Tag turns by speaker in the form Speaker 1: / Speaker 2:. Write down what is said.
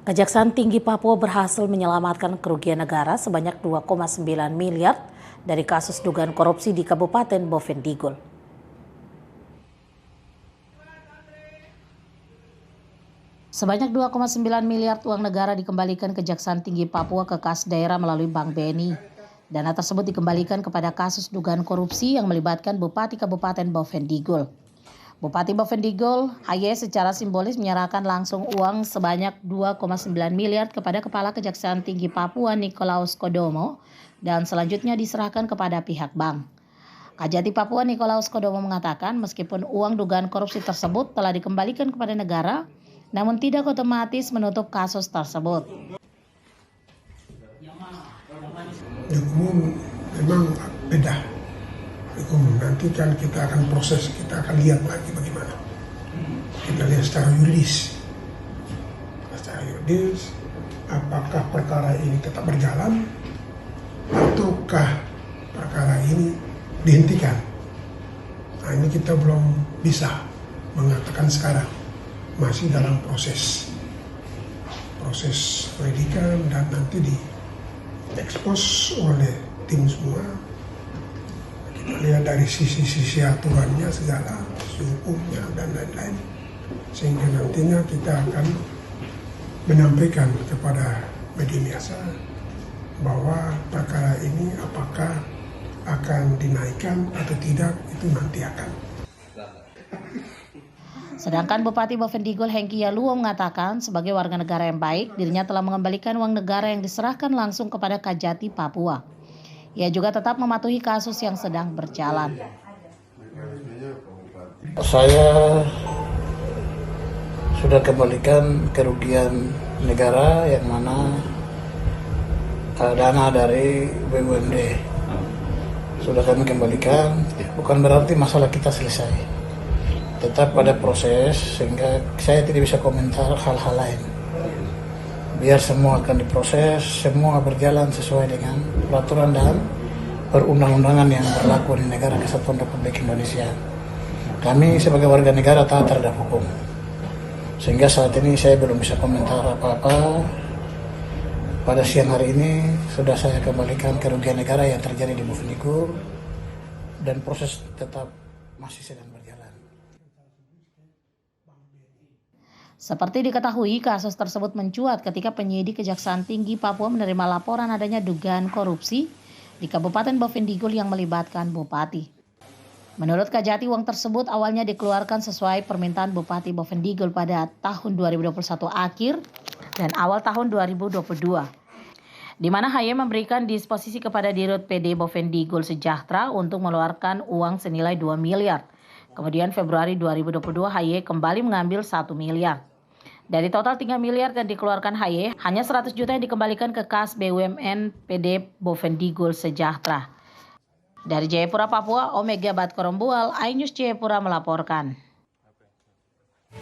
Speaker 1: Kejaksaan Tinggi Papua berhasil menyelamatkan kerugian negara sebanyak 2,9 miliar dari kasus dugaan korupsi di Kabupaten Bovendigul. Sebanyak 2,9 miliar uang negara dikembalikan Kejaksaan Tinggi Papua ke kas daerah melalui Bank BNI. Dana tersebut dikembalikan kepada kasus dugaan korupsi yang melibatkan Bupati Kabupaten Bovendigul. Bupati Bovendigul, Haye secara simbolis menyerahkan langsung uang sebanyak 2,9 miliar kepada Kepala Kejaksaan Tinggi Papua Nikolaus Kodomo dan selanjutnya diserahkan kepada pihak bank. Kajati Papua Nikolaus Kodomo mengatakan meskipun uang dugaan korupsi tersebut telah dikembalikan kepada negara, namun tidak otomatis menutup kasus tersebut.
Speaker 2: Di umum memang beda. Nanti kan kita akan proses, kita akan lihat lagi bagaimana. Kita lihat secara yuridis. Apakah perkara ini tetap berjalan ataukah perkara ini dihentikan. Nah, ini kita belum bisa mengatakan sekarang. Masih dalam proses penyidikan dan nanti diekspos oleh tim semua. Kita lihat dari sisi aturannya segala, sisi hukumnya dan lain-lain, sehingga nantinya kita akan menyampaikan kepada media massa bahwa perkara ini apakah akan dinaikkan atau tidak, itu nanti akan.
Speaker 1: Sedangkan Bupati Bovendigul Hengki Yaluo mengatakan sebagai warga negara yang baik, dirinya telah mengembalikan uang negara yang diserahkan langsung kepada Kajati Papua. Ia juga tetap mematuhi kasus yang sedang berjalan.
Speaker 3: Saya sudah kembalikan kerugian negara yang mana dana dari BUMD. Sudah kami kembalikan, bukan berarti masalah kita selesai. Tetap pada proses, sehingga saya tidak bisa komentar hal-hal lain. Biar semua akan diproses, semua berjalan sesuai dengan peraturan dan perundang-undangan yang berlaku di negara Kesatuan Republik Indonesia. Kami sebagai warga negara taat terhadap hukum. Sehingga saat ini saya belum bisa komentar apa-apa. Pada siang hari ini sudah saya kembalikan kerugian negara yang terjadi di Bovendigul dan proses tetap masih sedang berjalan.
Speaker 1: Seperti diketahui, kasus tersebut mencuat ketika penyidik Kejaksaan Tinggi Papua menerima laporan adanya dugaan korupsi di Kabupaten Bovendigul yang melibatkan Bupati. Menurut Kajati, uang tersebut awalnya dikeluarkan sesuai permintaan Bupati Bovendigul pada tahun 2021 akhir dan awal tahun 2022, di mana Haye memberikan disposisi kepada Dirut PD Bovendigul Sejahtera untuk mengeluarkan uang senilai 2 miliar. Kemudian Februari 2022 Haye kembali mengambil 1 miliar. Dari total 3 miliar yang dikeluarkan Haye, hanya 100 juta yang dikembalikan ke kas BUMN PD Bovendigul Sejahtera. Dari Jayapura, Papua, Omega Batkorombual, iNews Jayapura melaporkan.